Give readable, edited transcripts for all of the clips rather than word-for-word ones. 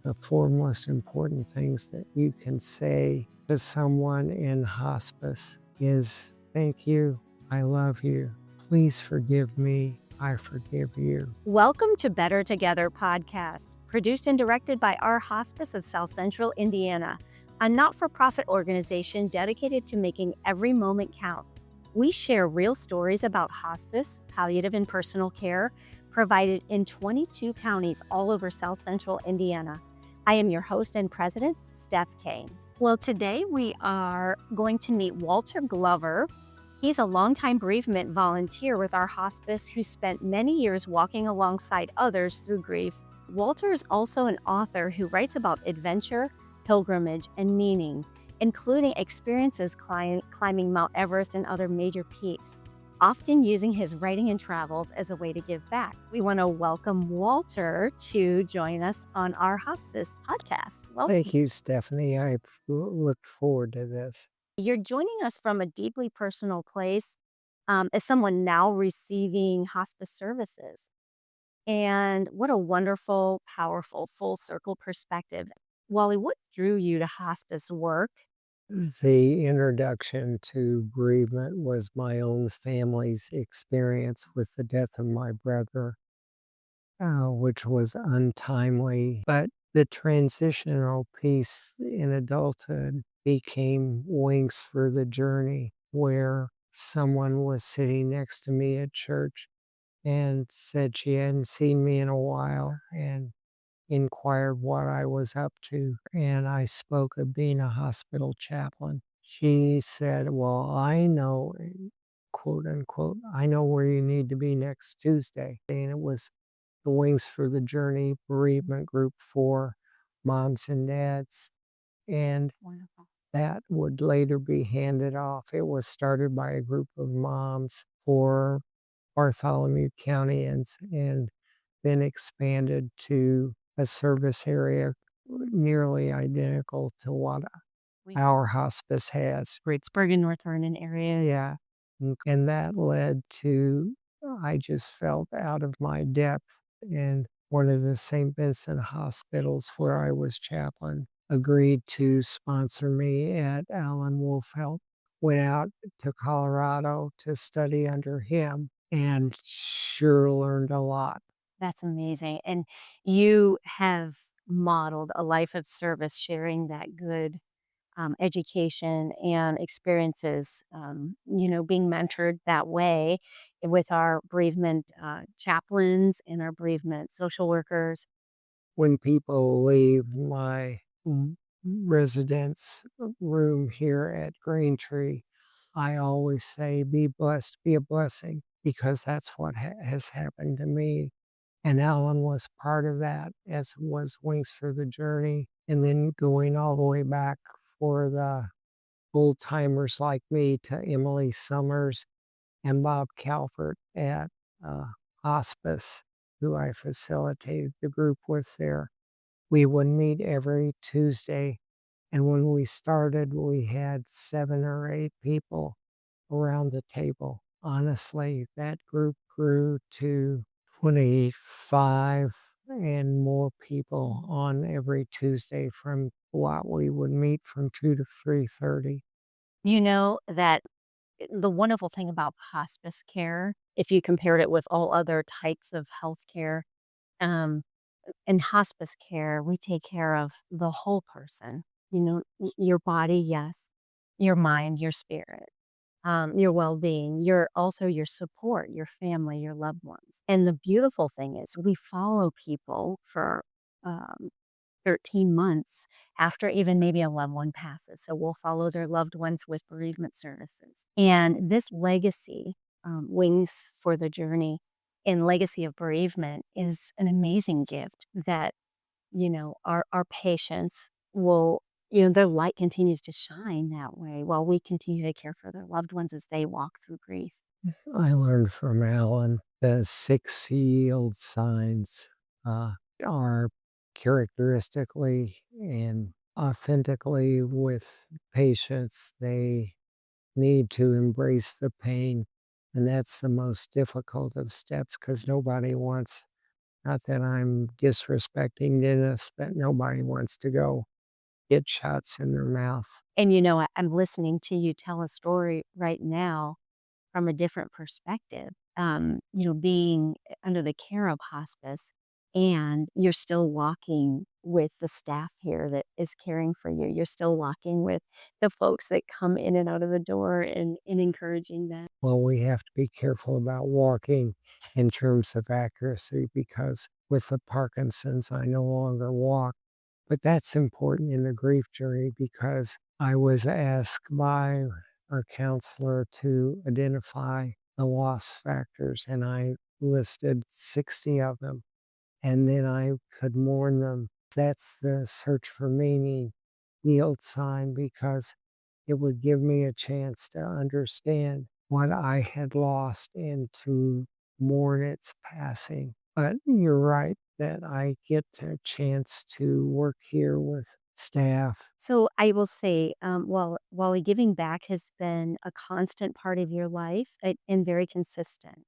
the four most important things that you can say to someone in hospice is thank you, I love you, please forgive me, I forgive you. Welcome to Better Together podcast, produced and directed by Our Hospice of South Central Indiana, a not-for-profit organization dedicated to making every moment count. We share real stories about hospice, palliative, and personal care provided in 22 counties all over South Central Indiana. I am your host and president, Steph Cain. Well, today we are going to meet Walter Glover. He's a longtime bereavement volunteer with Our Hospice who spent many years walking alongside others through grief. Walter is also an author who writes about adventure, pilgrimage, and meaning, including experiences climbing Mount Everest and other major peaks, often using his writing and travels as a way to give back. We want to welcome Walter to join us on Our Hospice podcast. Welcome. Thank you, Stephanie. I looked forward to this. You're joining us from a deeply personal place as someone now receiving hospice services. And what a wonderful, powerful, full circle perspective. Wally, what drew you to hospice work? The introduction to bereavement was my own family's experience with the death of my brother, which was untimely. But the transitional piece in adulthood became Wings for the Journey, where someone was sitting next to me at church and said she hadn't seen me in a while and inquired what I was up to. And I spoke of being a hospital chaplain. She said, well, I know, quote unquote, I know where you need to be next Tuesday. And it was the Wings for the Journey bereavement group for moms and dads. And Wonderful. that would later be handed off. It was started by a group of moms for Bartholomew Countyans and then expanded to a service area nearly identical to what Our Hospice has. Greatsburg and North Vernon area. Yeah. And that led to, I just felt out of my depth. And one of the St. Vincent hospitals where I was chaplain agreed to sponsor me at Alan Wolfelt. Went out to Colorado to study under him and sure learned a lot. That's amazing. And you have modeled a life of service, sharing that good education and experiences, being mentored that way with our bereavement chaplains and our bereavement social workers. When people leave my residence room here at Greentree, I always say, be blessed, be a blessing, because that's what has happened to me. And Alan was part of that, as was Wings for the Journey, and then going all the way back for the old timers like me to Emily Summers and Bob Calvert at Hospice, who I facilitated the group with there. We would meet every Tuesday, and when we started, we had 7 or 8 people around the table. Honestly, that group grew to 25 and more people on every Tuesday from what we would meet from 2 to 3:30. You know that the wonderful thing about hospice care, if you compared it with all other types of healthcare, um, in hospice care, we take care of the whole person. Your body, yes, your mind, your spirit, your well-being, your support, your family, your loved ones. And the beautiful thing is we follow people for um, 13 months after even maybe a loved one passes. So we'll follow their loved ones with bereavement services. And this legacy, Wings for the Journey and Legacy of Bereavement, is an amazing gift that, our patients will, their light continues to shine that way while we continue to care for their loved ones as they walk through grief. I learned from Alan the 6 yield signs are characteristically and authentically with patients. They need to embrace the pain, and that's the most difficult of steps because nobody wants Not that I'm disrespecting dentists, but nobody wants to go get shots in their mouth. And, I'm listening to you tell a story right now from a different perspective, being under the care of hospice, and you're still walking with the staff here that is caring for you. You're still walking with the folks that come in and out of the door and encouraging them. Well, we have to be careful about walking in terms of accuracy because with the Parkinson's, I no longer walk. But that's important in the grief journey because I was asked by our counselor to identify the loss factors, and I listed 60 of them, and then I could mourn them. That's the search for meaning yield sign because it would give me a chance to understand what I had lost and to mourn its passing. But you're right that I get a chance to work here with staff. So I will say, while giving back has been a constant part of your life and very consistent,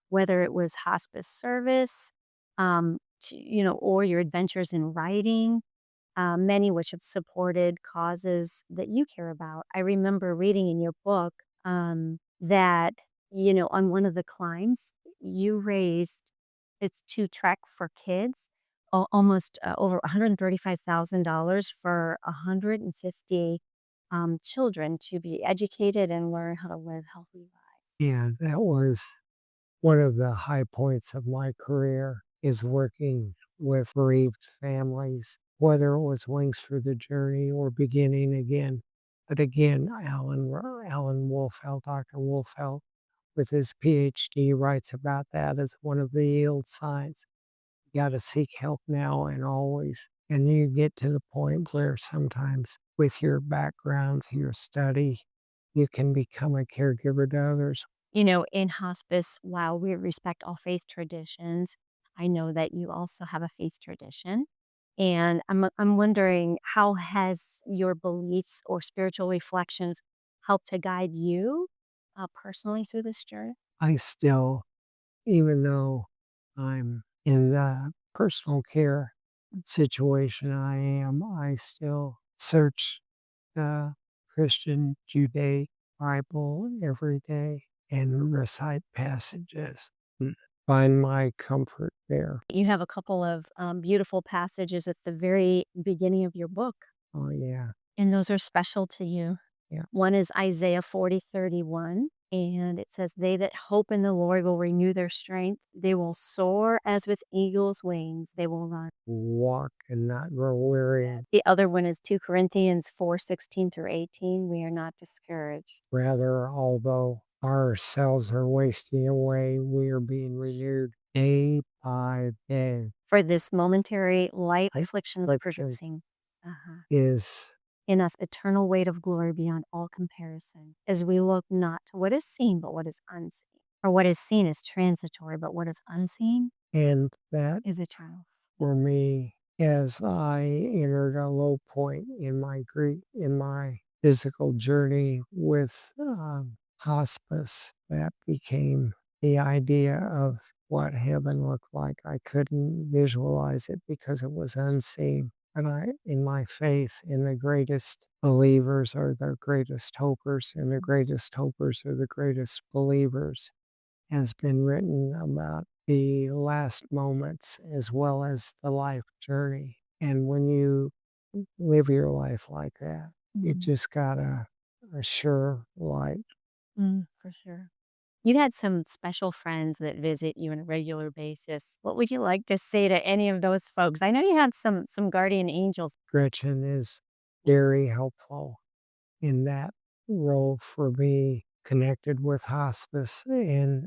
whether it was hospice service, or your adventures in writing, many which have supported causes that you care about. I remember reading in your book that, on one of the climbs, you raised it's to Trek for Kids, almost over $135,000 for 150 children to be educated and learn how to live healthy lives. Yeah, that was one of the high points of my career is working with bereaved families, whether it was Wings for the Journey or Beginning Again. But again, Alan Wolfelt, Dr. Wolfelt, with his PhD, writes about that as one of the yield signs. You got to seek help now and always. And you get to the point where sometimes with your backgrounds, your study, you can become a caregiver to others. In hospice, while we respect all faith traditions, I know that you also have a faith tradition. And I'm wondering, how has your beliefs or spiritual reflections helped to guide you personally through this journey? I still, even though I'm in the personal care situation I still search the Christian Judaic Bible every day and recite passages. Mm. Find my comfort there. You have a couple of beautiful passages at the very beginning of your book, Oh, yeah. and those are special to you. Yeah. One is Isaiah 40:31, and it says, "They that hope in the Lord will renew their strength. They will soar as with eagle's wings. They will run." Walk and not grow weary. The other one is 2 Corinthians 4:16 through 18. We are not discouraged. Rather, although our cells are wasting away, we are being renewed day by day. For this momentary light Light affliction of affliction producing is in us eternal weight of glory beyond all comparison, as we look not to what is seen, but what is unseen. For what is seen is transitory, but what is unseen and that is eternal. for me as I entered a low point in my physical journey with hospice. That became the idea of what heaven looked like. I couldn't visualize it because it was unseen. And in my faith, in the greatest believers are the greatest hopers, and the greatest hopers are the greatest believers has been written about the last moments as well as the life journey. And when you live your life like that, you just got a sure light. For sure. You had some special friends that visit you on a regular basis. What would you like to say to any of those folks? I know you had some guardian angels. Gretchen is very helpful in that role for me, connected with hospice. And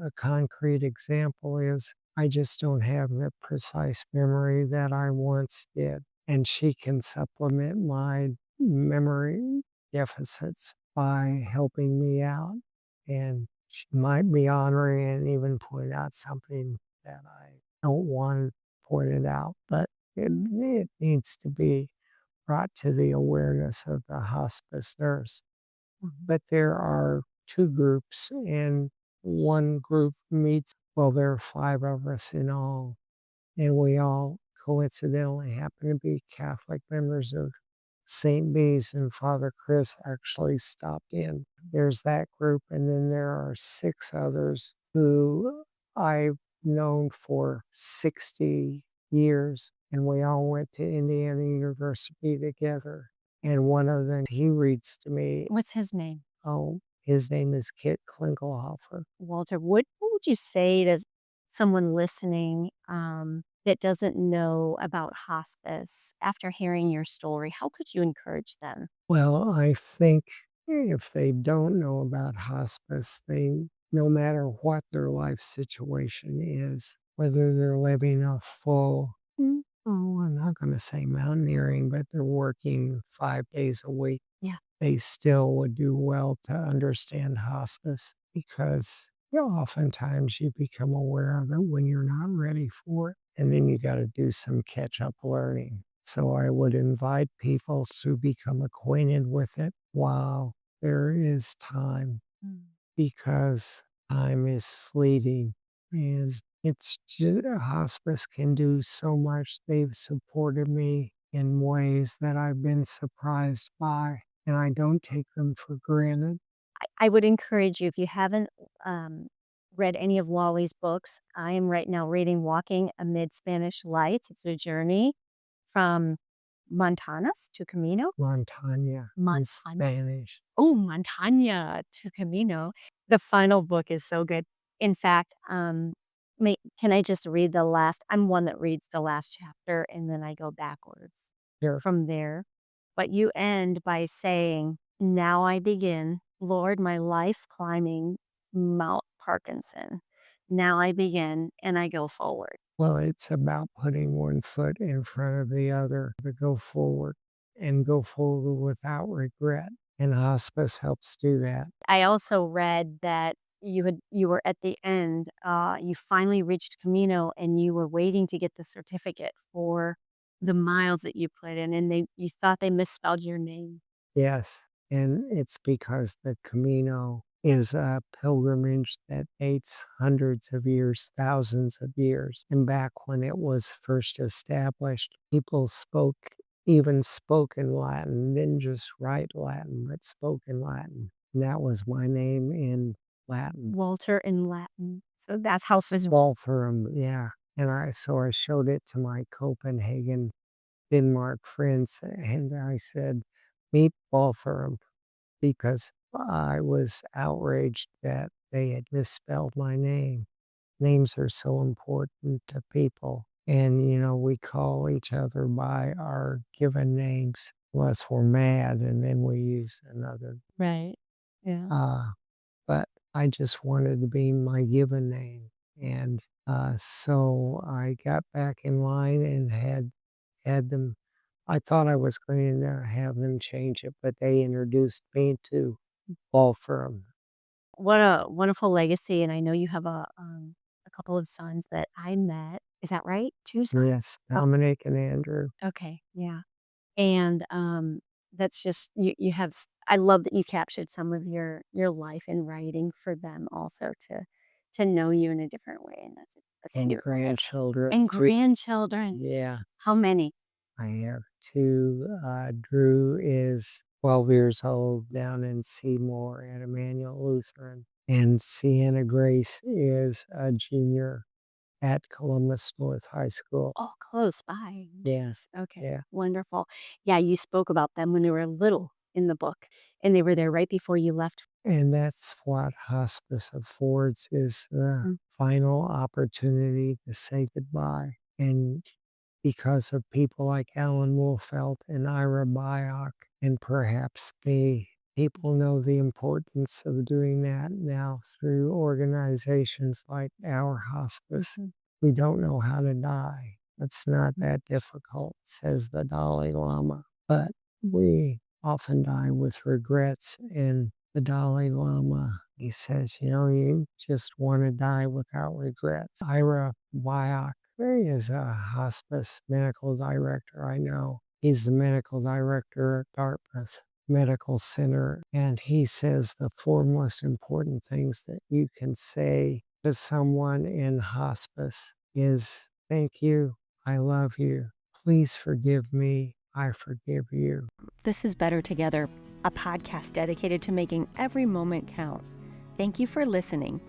a concrete example is I just don't have the precise memory that I once did. And she can supplement my memory deficits by helping me out. And she might be honoring and even point out something that I don't want pointed out, but it needs to be brought to the awareness of the hospice nurse. But there are two groups, and one group meets, well, there are five of us in all, and we all coincidentally happen to be Catholic members of St. B's, and Father Chris actually stopped in. There's that group, and then there are 6 others who I've known for 60 years, and we all went to Indiana University together. And one of them, he reads to me. What's his name? Oh, his name is Kit Klingelhofer. Walter, what would you say to someone listening that doesn't know about hospice after hearing your story? How could you encourage them? Well, I think if they don't know about hospice, no matter what their life situation is, whether they're living a full, I'm not going to say mountaineering, but they're working 5 days a week, Yeah. they still would do well to understand hospice because oftentimes you become aware of it when you're not ready for it. And then you got to do some catch up learning. So I would invite people to become acquainted with it while there is time Mm. because time is fleeting and it's just, hospice can do so much. They've supported me in ways that I've been surprised by, and I don't take them for granted. I would encourage you, if you haven't read any of Wally's books, I am right now reading Walking Amid Spanish Lights. It's a journey from Montanas to Camino. Montana in Montana. Spanish. Oh, Montana to Camino. The final book is so good. In fact, can I just read the last? I'm one that reads the last chapter and then I go backwards Here, from there. But you end by saying, "Now I begin, Lord, my life climbing Mount Parkinson. Now I begin and I go forward." well, it's about putting one foot in front of the other to go forward and go forward without regret. And hospice helps do that. I also read that you were at the end, you finally reached Camino and you were waiting to get the certificate for the miles that you put in, and you thought they misspelled your name. Yes, and it's because the Camino is a pilgrimage that dates hundreds of years, thousands of years. And back when it was first established, people spoke in Latin, didn't just write Latin, but spoke in Latin. And that was my name in Latin. Walter in Latin. So that's how it was. Waltham, yeah. And I showed it to my Copenhagen, Denmark friends, and I said, "Meet Waltham," because I was outraged that they had misspelled my name. Names are so important to people. And, we call each other by our given names unless we're mad, and then we use another. Right. Yeah. Uh, but I just wanted to be my given name. And so I got back in line and had them. I thought I was going to have them change it, but they introduced me to Paul Firm. What a wonderful legacy, and I know you have a couple of sons that I met. Is that right? 2 sons? Yes, Oh, Dominic and Andrew. okay, yeah. And, that's just you have s I love that you captured some of your life in writing for them also to know you in a different way, and that's And beautiful. grandchildren. And 3. grandchildren. Yeah, How many? I have 2. Drew is 12 years old down in Seymour at Emmanuel Lutheran, and Sienna Grace is a junior at Columbus North High School. Oh, close by. Yes, Okay, yeah. wonderful. Yeah, you spoke about them when they were little in the book, and they were there right before you left. And that's what hospice affords is the Mm, final opportunity to say goodbye. And because of people like Alan Wolfelt and Ira Byock and perhaps me, people know the importance of doing that now through organizations like Our Hospice. mhm. We don't know how to die. It's not that difficult, says the Dalai Lama. But we often die with regrets. And the Dalai Lama, he says, you just want to die without regrets. Ira Byock, he is a hospice medical director I know. He's the medical director at Dartmouth Medical Center. And he says the 4 most important things that you can say to someone in hospice is Thank you. I love you. Please forgive me. I forgive you. This is Better Together, a podcast dedicated to making every moment count. Thank you for listening.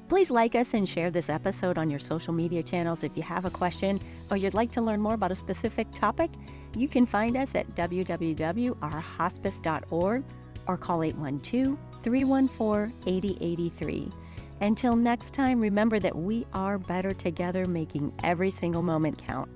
Please like us and share this episode on your social media channels. If you have a question or you'd like to learn more about a specific topic, you can find us at www.ourhospice.org or call 812-314-8083. Until next time, remember that we are better together, making every single moment count.